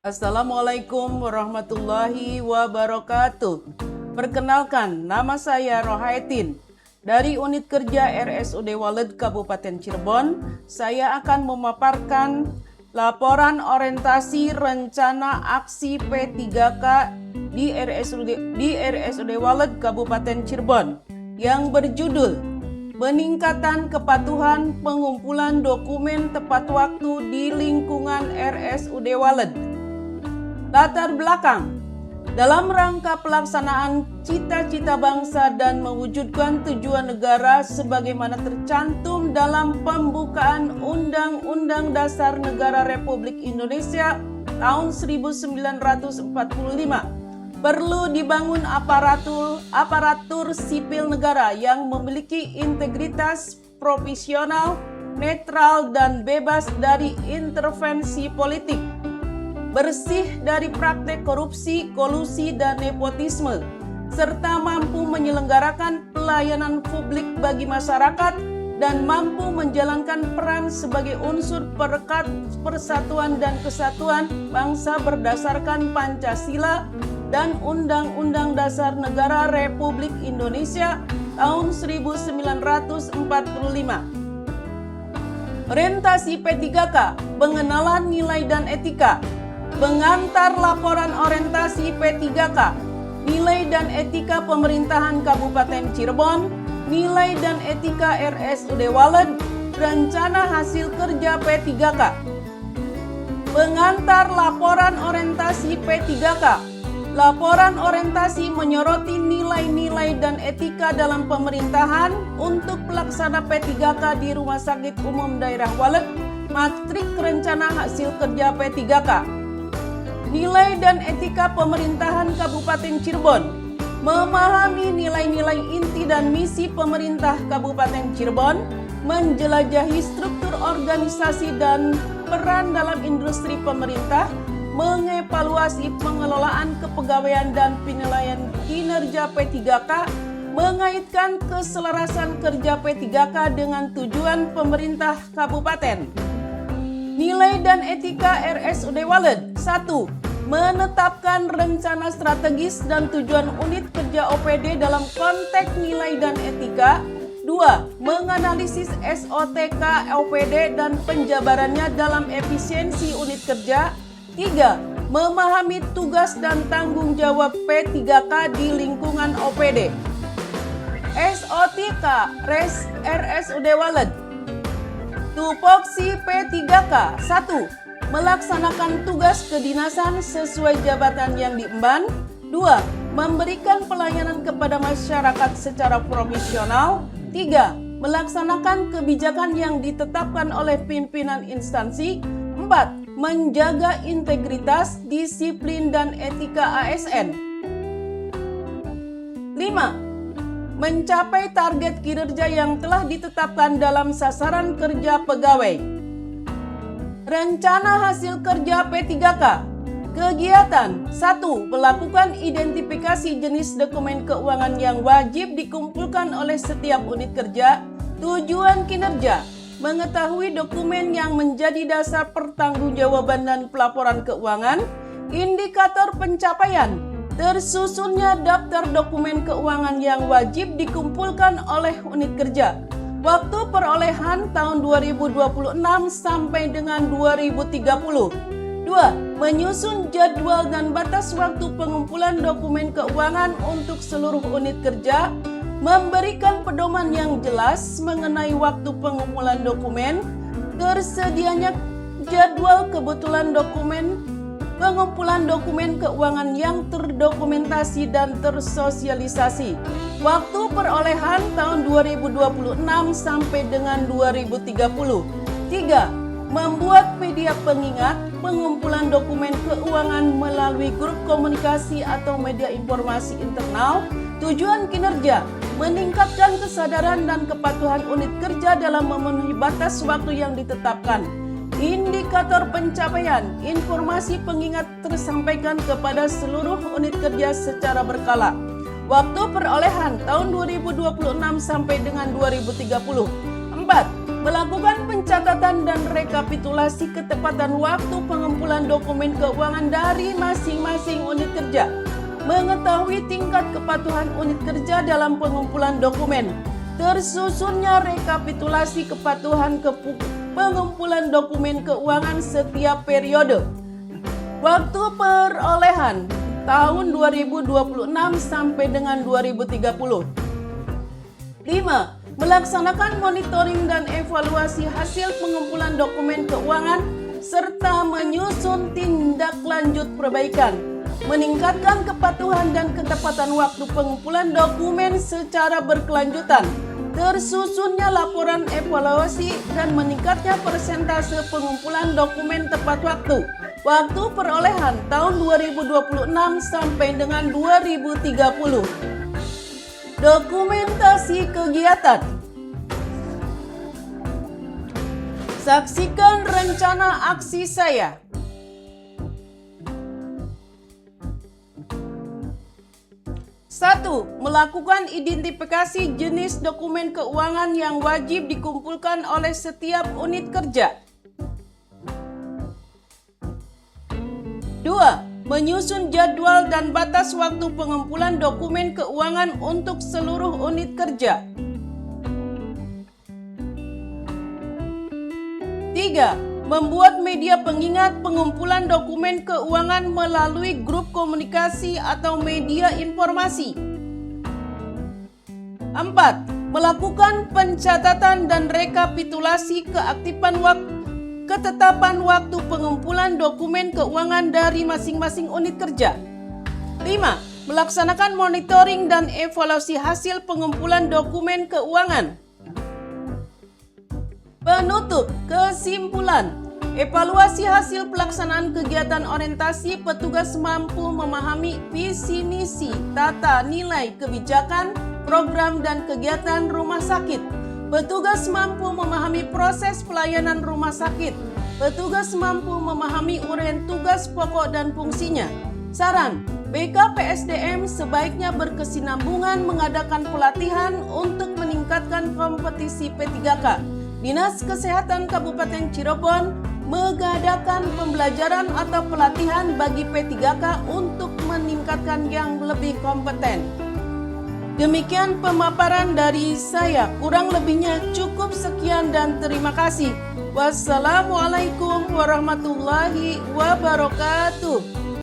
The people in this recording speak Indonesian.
Assalamualaikum warahmatullahi wabarakatuh. Perkenalkan, nama saya Rohaitin. Dari Unit Kerja RSUD Waled Kabupaten Cirebon, saya akan memaparkan laporan orientasi rencana aksi P3K di RSUD Waled Kabupaten Cirebon yang berjudul Peningkatan Kepatuhan Pengumpulan Dokumen Tepat Waktu di Lingkungan RSUD Waled. Latar belakang, dalam rangka pelaksanaan cita-cita bangsa dan mewujudkan tujuan negara sebagaimana tercantum dalam pembukaan Undang-Undang Dasar Negara Republik Indonesia tahun 1945, perlu dibangun aparatur sipil negara yang memiliki integritas, profesional, netral, dan bebas dari intervensi politik, bersih dari praktek korupsi, kolusi, dan nepotisme, serta mampu menyelenggarakan pelayanan publik bagi masyarakat dan mampu menjalankan peran sebagai unsur perekat persatuan dan kesatuan bangsa berdasarkan Pancasila dan Undang-Undang Dasar Negara Republik Indonesia tahun 1945. Orientasi P3K, pengenalan nilai dan etika. Pengantar laporan orientasi P3K, nilai dan etika pemerintahan Kabupaten Cirebon, nilai dan etika RSUD Waled, rencana hasil kerja P3K. Pengantar laporan orientasi P3K. Laporan orientasi menyoroti nilai-nilai dan etika dalam pemerintahan untuk pelaksana P3K di Rumah Sakit Umum Daerah Waled, matrik rencana hasil kerja P3K. Nilai dan etika pemerintahan Kabupaten Cirebon. Memahami nilai-nilai inti dan misi pemerintah Kabupaten Cirebon, menjelajahi struktur organisasi dan peran dalam industri pemerintah, mengevaluasi pengelolaan kepegawaian dan penilaian kinerja P3K, mengaitkan keselarasan kerja P3K dengan tujuan pemerintah kabupaten. Nilai dan etika RSUD Waled. 1. Menetapkan rencana strategis dan tujuan unit kerja OPD dalam konteks nilai dan etika. 2. Menganalisis SOTK OPD dan penjabarannya dalam efisiensi unit kerja. 3. Memahami tugas dan tanggung jawab P3K di lingkungan OPD. SOTK RSUD Waled. Tupoksi P3K. 1. Melaksanakan tugas kedinasan sesuai jabatan yang diemban. 2. Memberikan pelayanan kepada masyarakat secara profesional. 3. Melaksanakan kebijakan yang ditetapkan oleh pimpinan instansi. 4. Menjaga integritas, disiplin, dan etika ASN. 5. Mencapai target kinerja yang telah ditetapkan dalam sasaran kerja pegawai. Rencana hasil kerja P3K. Kegiatan. 1. Melakukan identifikasi jenis dokumen keuangan yang wajib dikumpulkan oleh setiap unit kerja. Tujuan kinerja. Mengetahui dokumen yang menjadi dasar pertanggungjawaban dan pelaporan keuangan. Indikator pencapaian. Tersusunnya daftar dokumen keuangan yang wajib dikumpulkan oleh unit kerja. Waktu perolehan tahun 2026 sampai dengan 2030. 2. Menyusun jadwal dan batas waktu pengumpulan dokumen keuangan untuk seluruh unit kerja. Memberikan pedoman yang jelas mengenai waktu pengumpulan dokumen. Tersedianya jadwal kebutuhan dokumen pengumpulan dokumen keuangan yang terdokumentasi dan tersosialisasi. Waktu perolehan tahun 2026 sampai dengan 2030. 3. Membuat media pengingat pengumpulan dokumen keuangan melalui grup komunikasi atau media informasi internal. Tujuan kinerja. Meningkatkan kesadaran dan kepatuhan unit kerja dalam memenuhi batas waktu yang ditetapkan. Indikator pencapaian. Informasi pengingat tersampaikan kepada seluruh unit kerja secara berkala. Waktu perolehan tahun 2026 sampai dengan 2030. 4. Melakukan pencatatan dan rekapitulasi ketepatan waktu pengumpulan dokumen keuangan dari masing-masing unit kerja. Mengetahui tingkat kepatuhan unit kerja dalam pengumpulan dokumen. Tersusunnya rekapitulasi kepatuhan pengumpulan dokumen keuangan setiap periode. Waktu perolehan tahun 2026 sampai dengan 2030. 5. Melaksanakan monitoring dan evaluasi hasil pengumpulan dokumen keuangan serta menyusun tindak lanjut perbaikan. Meningkatkan kepatuhan dan ketepatan waktu pengumpulan dokumen secara berkelanjutan. Tersusunnya laporan evaluasi dan meningkatnya persentase pengumpulan dokumen tepat waktu. Waktu perolehan tahun 2026 sampai dengan 2030. Dokumentasi kegiatan. Saksikan rencana aksi saya. Satu, melakukan identifikasi jenis dokumen keuangan yang wajib dikumpulkan oleh setiap unit kerja. 2. Menyusun jadwal dan batas waktu pengumpulan dokumen keuangan untuk seluruh unit kerja. 3. Membuat media pengingat pengumpulan dokumen keuangan melalui grup komunikasi atau media informasi. 4. Melakukan pencatatan dan rekapitulasi ketetapan waktu pengumpulan dokumen keuangan dari masing-masing unit kerja. 5. Melaksanakan monitoring dan evaluasi hasil pengumpulan dokumen keuangan. Penutup, kesimpulan. Evaluasi hasil pelaksanaan kegiatan orientasi petugas mampu memahami visi misi, tata nilai kebijakan, program dan kegiatan rumah sakit. Petugas mampu memahami proses pelayanan rumah sakit. Petugas mampu memahami uraian tugas pokok dan fungsinya. Saran, BKPSDM sebaiknya berkesinambungan mengadakan pelatihan untuk meningkatkan kompetisi P3K. Dinas Kesehatan Kabupaten Cirebon mengadakan pembelajaran atau pelatihan bagi P3K untuk meningkatkan yang lebih kompeten. Demikian pemaparan dari saya, kurang lebihnya cukup sekian dan terima kasih. Wassalamualaikum warahmatullahi wabarakatuh.